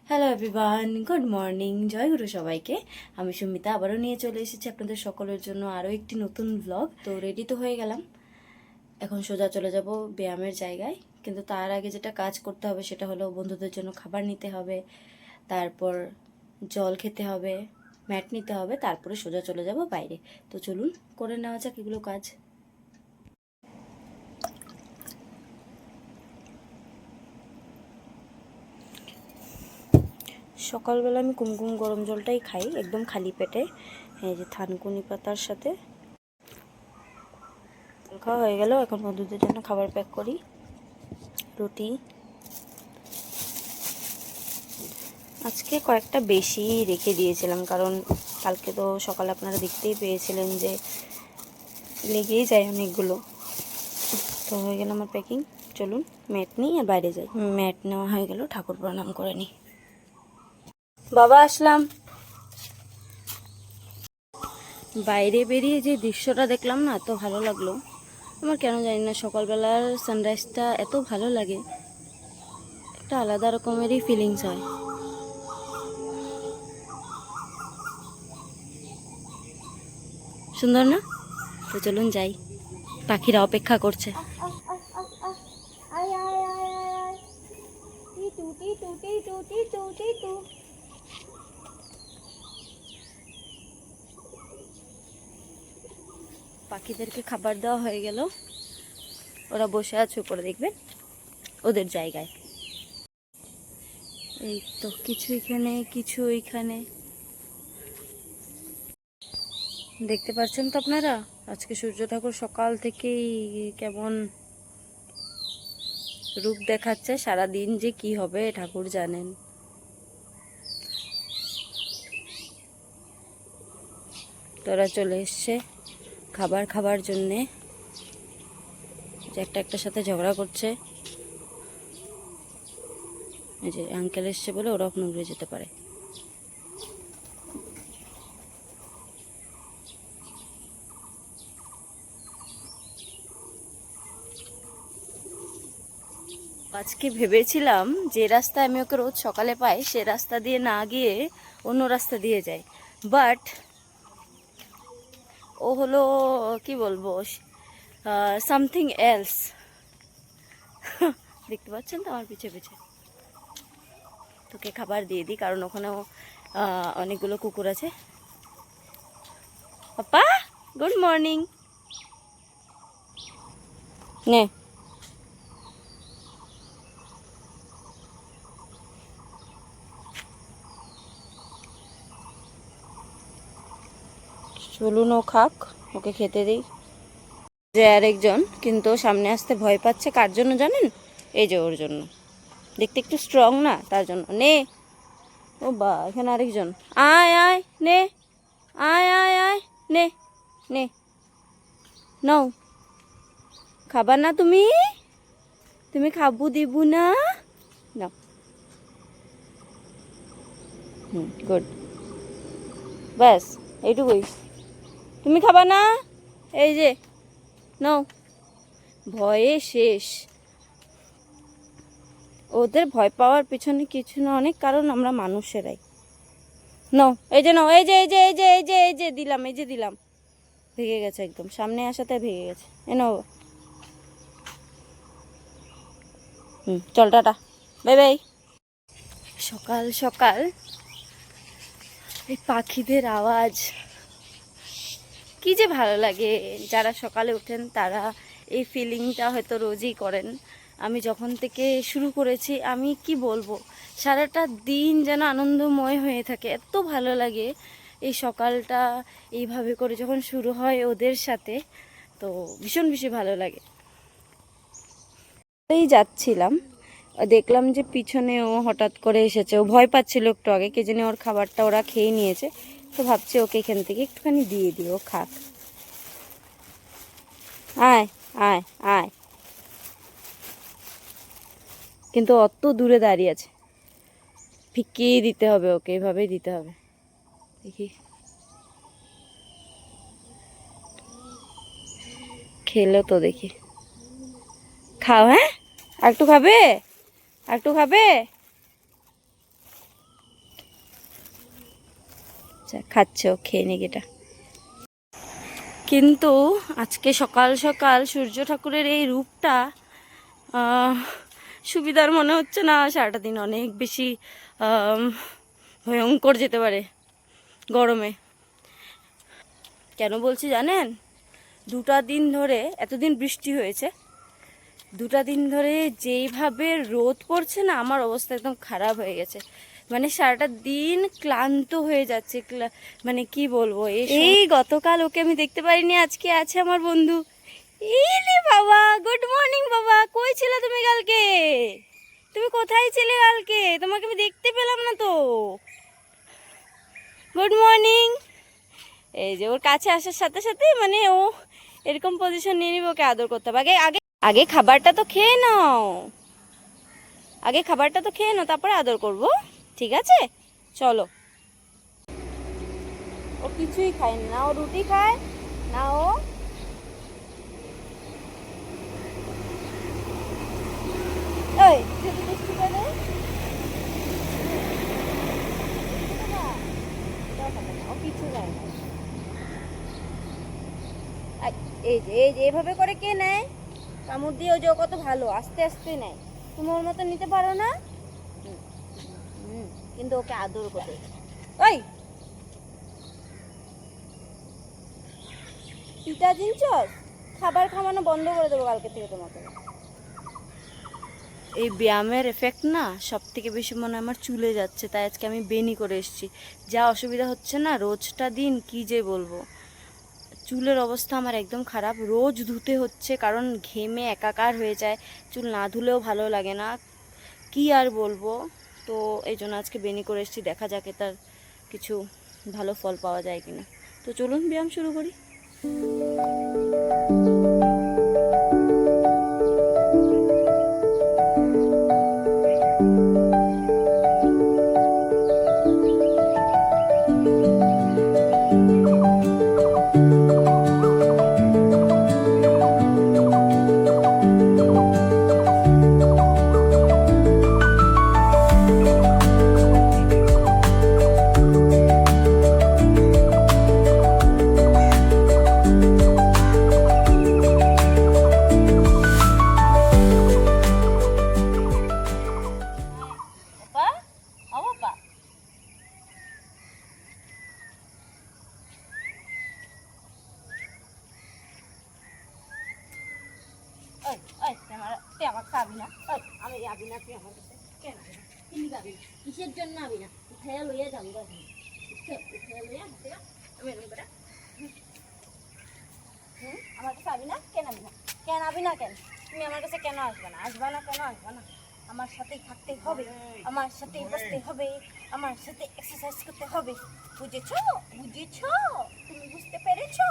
Hello everyone, good morning, জয় গুরু সবাইকে। আমি সুমিতা আবারও নিয়ে চলে এসেছি আপনাদের সকলের জন্য আরও একটি নতুন ব্লগ। তো রেডি তো হয়ে গেলাম, এখন সোজা চলে যাব ব্যায়ামের জায়গায়। কিন্তু তার আগে যেটা কাজ করতে হবে সেটা হলো বন্ধুদের জন্য খাবার নিতে হবে, তারপর জল খেতে হবে, ম্যাট নিতে হবে, তারপরে সোজা চলে যাব বাইরে। তো চলুন করে নেওয়া যাক এগুলো কাজ। সকালবেলা আমি কুমকুম গরম জলটাই খাই একদম খালি পেটে, এই যে থানকুনি পাতার সাথে। খাওয়া হয়ে গেল, এখন বন্ধুদের জন্য খাবার প্যাক করি। রুটি আজকে কয়েকটা বেশি রেখে দিয়েছিলাম, কারণ কালকে তো সকালে আপনারা দেখতেই পেয়েছিলেন যে লেগেই যায় অনেকগুলো। তো হয়ে গেল আমার প্যাকিং। চলুন ম্যাট নিই আর বাইরে যাই। ম্যাট নেওয়া হয়ে গেল, ঠাকুর প্রণাম করে নিই। বাবা আসলাম। বাইরে বেরিয়ে যে দৃশ্যটা দেখলাম না, এত ভালো লাগলো আমার, কেন জানি না সকালবেলার সানরাইজটা এত ভালো লাগে, একটা আলাদা রকমেরই ফিলিংস হয়। সুন্দর না? তো চলুন যাই, পাখিরা অপেক্ষা করছে। পাখিদেরকে খাবার দেওয়া হয়ে গেল, ওরা বসে আছে উপরে, দেখবেন ওদের জায়গায়। এই তো কিছু এখানে কিছু ওইখানে, দেখতে পাচ্ছেন তো আপনারা। আজকে সূর্য ঠাকুর সকাল থেকেই কেমন রূপ দেখাচ্ছে, সারা দিন যে কি হবে ঠাকুর জানেন। তোরা চলে এসছে খাবার খাবার জন্যে, যে একটার সাথে ঝগড়া করছে। এই যে আঙ্কেল এসছে বলে ওরা নুড়ে যেতে পারে। আজকে ভেবেছিলাম যে রাস্তায় আমি ওকে রোজ সকালে পাই সে রাস্তা দিয়ে না গিয়ে অন্য রাস্তা দিয়ে যাই, বাট ও হলো কি বলবো, সামথিং এলস। দেখতে পাচ্ছেন তো আমার পিছে পিছে। তোকে খাবার দিয়ে দিই, কারণ ওখানেও অনেকগুলো কুকুর আছে। পাপা গুড মর্নিং। নে চলুন ও খাক, ওকে খেতে দিই। যে আরেকজন কিন্তু সামনে আসতে ভয় পাচ্ছে, কার জন্য জানেন? এই যে ওর জন্য, দেখতে একটু স্ট্রং না, তার জন্য। নে ও বা, এখানে আরেকজন। আয় আয় নে, আয় আয় আয় নে নে, নাও। খাবার না তুমি? তুমি খাবু দিবু না? নাও। গুড, ব্যাস এইটুকুই। তুমি খাবা না? এই যে নাও। ভয়ে শেষ। ওদের ভয় পাওয়ার পিছনে কিছু না অনেক কারণ, আমরা মানুষেরাই। নাও, এই যে নাও, এই যে এই যে এই যে এই যে এই যে দিলাম, এই যে দিলাম। ভেঙে গেছে, একদম সামনে আসাতে ভেঙে গেছে। এ নাও। চল টাটা, বাই বাই। সকাল সকাল এই পাখিদের আওয়াজ কি যে ভালো লাগে। যারা সকালে ওঠেন তারা এই ফিলিংটা হয়তো রোজই করেন। আমি যখন থেকে শুরু করেছি, আমি কি বলবো, সারাটা দিন যেন আনন্দময় হয়ে থাকে, এত ভালো লাগে এই সকালটা এইভাবে করে যখন শুরু হয় ওদের সাথে। তো ভীষণ ভীষণ ভালো লাগে। এই যাচ্ছিলাম, দেখলাম যে পিছনে ও হঠাৎ করে এসেছে। ও ভয় পাচ্ছিল একটু আগে, কে জানি ওর খাবারটা ওরা খেয়ে নিয়েছে। তো ভাবছি ওকে এখান থেকে একটুখানি দিয়ে দিই, ও খাক। আয় আয় আয়, কিন্তু অত দূরে দাঁড়িয়ে আছে, ফিকিয়ে দিতে হবে ওকে, এভাবেই দিতে হবে। দেখি খেলো তো, দেখি। খাও, হ্যাঁ আর একটু খাবে, আর একটু খাবে। আচ্ছা খাচ্ছো, খেয়ে নিক এটা। কিন্তু আজকে সকাল সকাল সূর্য ঠাকুরের এই রূপটা সুবিধার মনে হচ্ছে না। সারাটা দিন অনেক বেশি ভয়ঙ্কর যেতে পারে গরমে। কেন বলছি জানেন? 2টা দিন ধরে, এতদিন বৃষ্টি হয়েছে, 2টা দিন ধরে যেইভাবে রোদ পড়ছে না, আমার অবস্থা একদম খারাপ হয়ে গেছে। মানে সারাটা দিন ক্লান্ত হয়ে যাচ্ছে। মানে কি বলবো, এই গতকাল ওকে আমি দেখতে পারিনি, আজকে আছে আমার বন্ধু। ইলে বাবা, গুড মর্নিং বাবা, কই ছিলে তুমি কালকে? তুমি কোথায় ছিলে কালকে? তোমাকে আমি দেখতে পেলাম না তো। Good morning. এই যে ওর কাছে আসার সাথে সাথে মানে ও এরকম পজিশন নিয়ে নিবে, ওকে আদর করতে হবে। আগে আগে আগে খাবারটা তো খেয়ে নাও, আগে খাবারটা তো খেয়ে নাও, তারপরে আদর করব, ঠিক আছে? চলো। ও কিছুই খায় না, ও রুটি খায় না, ও এই যদি মিষ্টি করে ও কিছু খায় না। এই যে এভাবে করে কে নেয়? কামড় দিয়ে ও যে কত ভালো, আস্তে আস্তে নেয়। তুমি ওর মতো নিতে পারো না। কিন্তু ওকে আদর করে। ওই পিতা জিনছস, খাবার খাওয়ানো বন্ধ করে দেবো কালকে থেকে তোমাকে। এই ব্যায়ামের এফেক্ট না সব থেকে বেশি মনে হয় আমার চুলে যাচ্ছে, তাই আজকে আমি বেনি করে এসেছি। যা অসুবিধা হচ্ছে না, রোজটা দিন কি যে বলবো, চুলের অবস্থা আমার একদম খারাপ। রোজ ধুতে হচ্ছে, কারণ ঘেমে একাকার হয়ে যায়। চুল না ধুলেও ভালো লাগে না, কি আর বলবো। তো এই জন্য আজকে বেনি করে এসেছি, দেখা যাক তার কিছু ভালো ফল পাওয়া যায় কিনা। তো চলুন ব্যায়াম শুরু করি। কিসের জন্য আবি না? উঠাইয়া লইয়া যাম, উঠাইয়া লইয়া আমি এরকম করে আমার কাছে আবি না? কেন আবি না? কেন আবি না? কেন তুমি আমার কাছে কেন আসবে না? আসবা না কেন? আসবা না? আমার সাথেই থাকতে হবে, আমার সাথেই বসতে হবে, আমার সাথে এক্সারসাইজ করতে হবে। বুঝেছো? বুঝেছো? তুমি বুঝতে পেরেছো?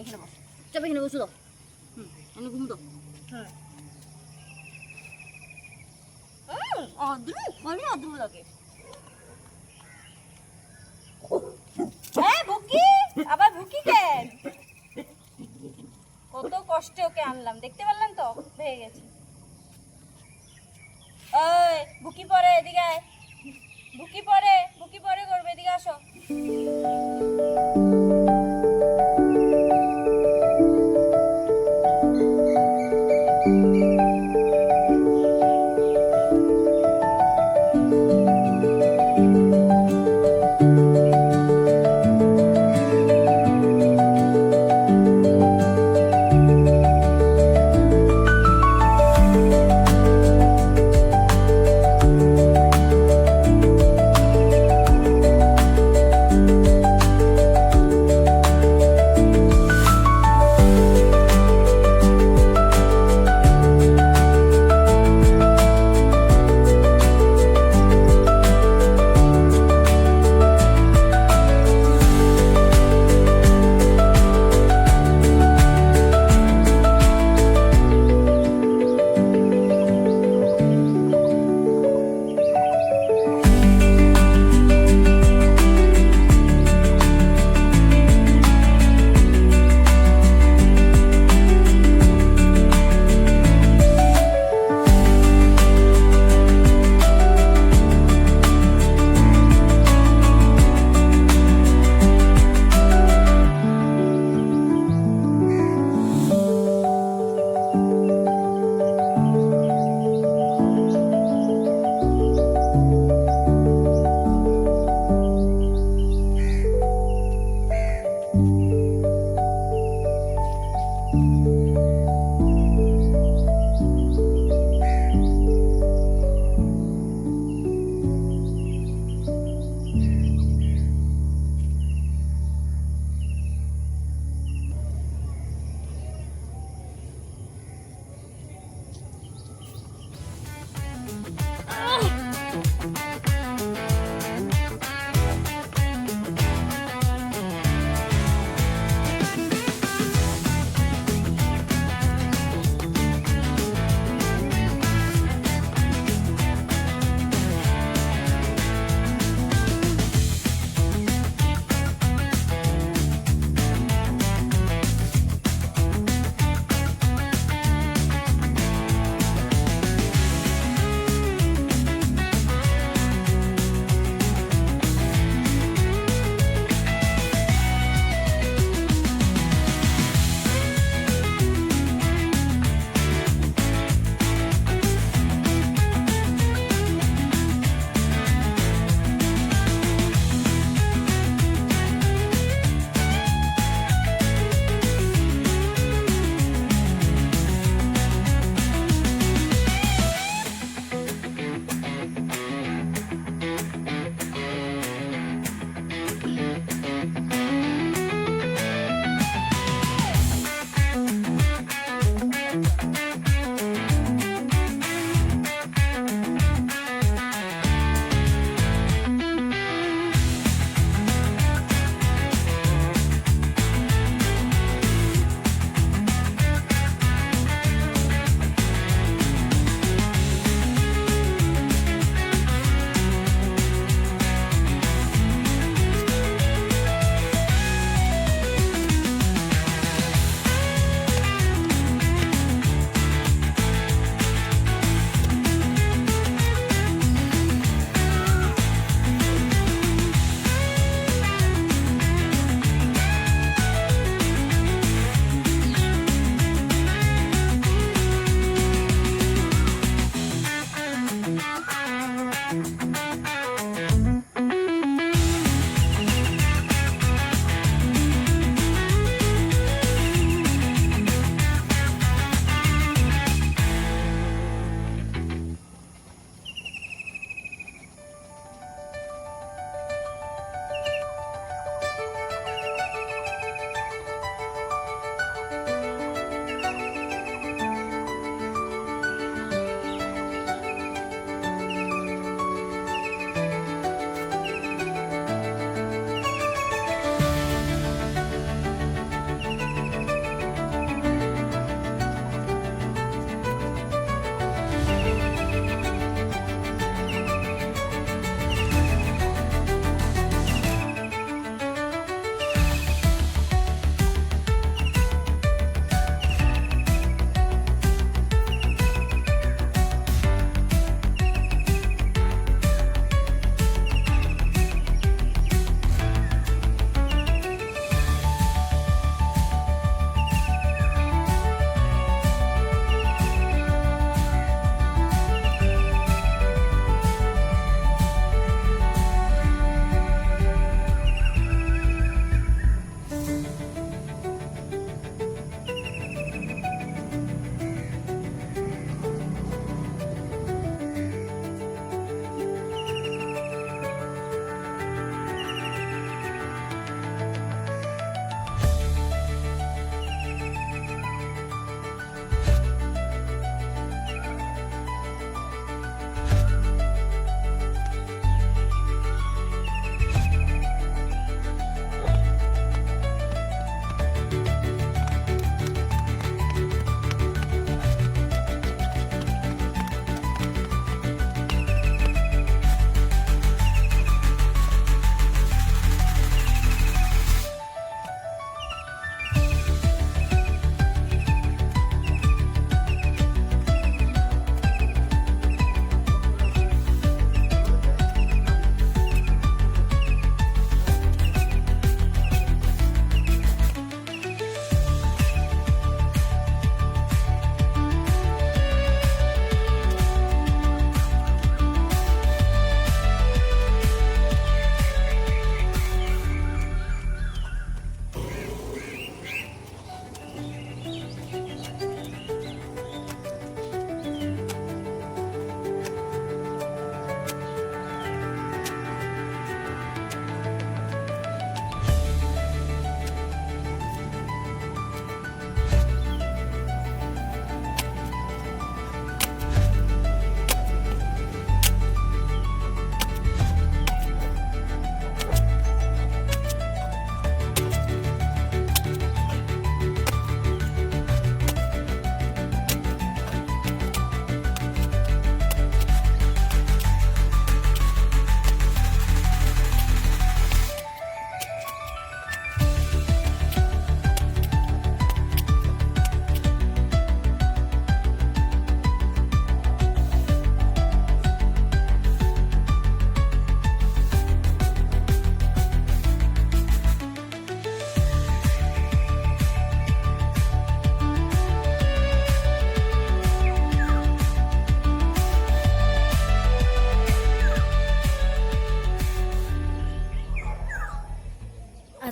এখানে বসো, চাপ এখানে বসো দাও। এখানে ঘুম দাও। অদ্রু মানে অদ্রু লাগে। ভুকি আবার ভুকি কেন? কত কষ্টে ওকে আনলাম, দেখতে পারলেন তো, ভেঙে গেছে। ওই ভুকি পরে এদিকে আয়, ভুকি পরে করবে, এদিকে আসো।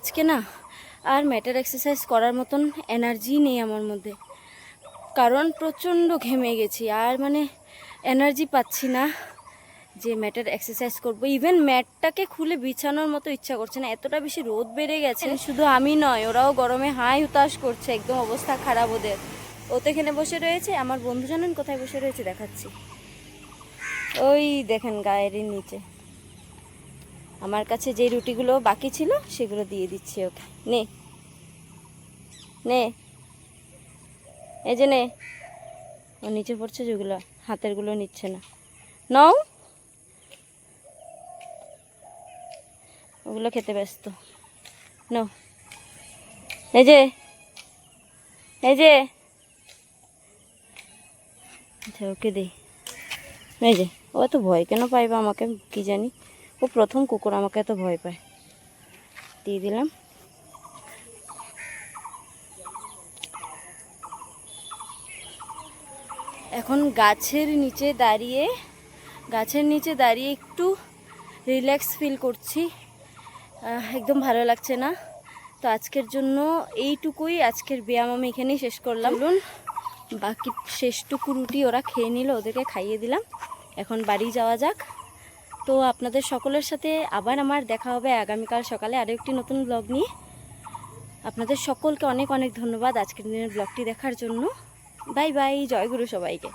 আজকে না আর ম্যাটার এক্সারসাইজ করার মতন এনার্জি নেই আমার মধ্যে, কারণ প্রচণ্ড ঘেমে গেছি আর মানে এনার্জি পাচ্ছি না যে ম্যাটার এক্সারসাইজ করব। ইভেন ম্যাটটাকে খুলে বিছানোর মতো ইচ্ছা করছে না, এতটা বেশি রোদ বেড়ে গেছে। শুধু আমি নয়, ওরাও গরমে হাই হুতাশ করছে, একদম অবস্থা খারাপ ওদের। ও তো এখানে বসে রয়েছে, আমার বন্ধু জানেন কোথায় বসে রয়েছে দেখাচ্ছি, ওই দেখেন গায়ের নিচে। আমার কাছে যে রুটিগুলো বাকি ছিল সেগুলো দিয়ে দিচ্ছি ওকে। নে নে, এই যে নে। ও নিচে পড়ছে যেগুলো, হাতেরগুলো নিচ্ছে না, নাও। ওগুলো খেতে ব্যস্ত, নাও। এই যে এই যে, আচ্ছা ওকে দে। এই যে, ও এত ভয় কেন পাইবে আমাকে কি জানি, ও প্রথম কুকুর আমাকে এত ভয় পায়। দিয়ে দিলাম। এখন গাছের নিচে দাঁড়িয়ে একটু রিল্যাক্স ফিল করছি, একদম ভালো লাগছে না। তো আজকের জন্য এইটুকুই, আজকের ব্যায়াম আমি এখানেই শেষ করলাম। বলুন, বাকি শেষটুকু রুটি ওরা খেয়ে নিল, ওদেরকে খাইয়ে দিলাম, এখন বাড়ি যাওয়া যাক। তো আপনাদের সকলের সাথে আবার আমার দেখা হবে আগামীকাল সকালে আরও একটি নতুন ব্লগ নিয়ে। আপনাদের সকলকে অনেক অনেক ধন্যবাদ আজকের দিনের ব্লগটি দেখার জন্য। বাই বাই, জয় গুরু সবাইকে।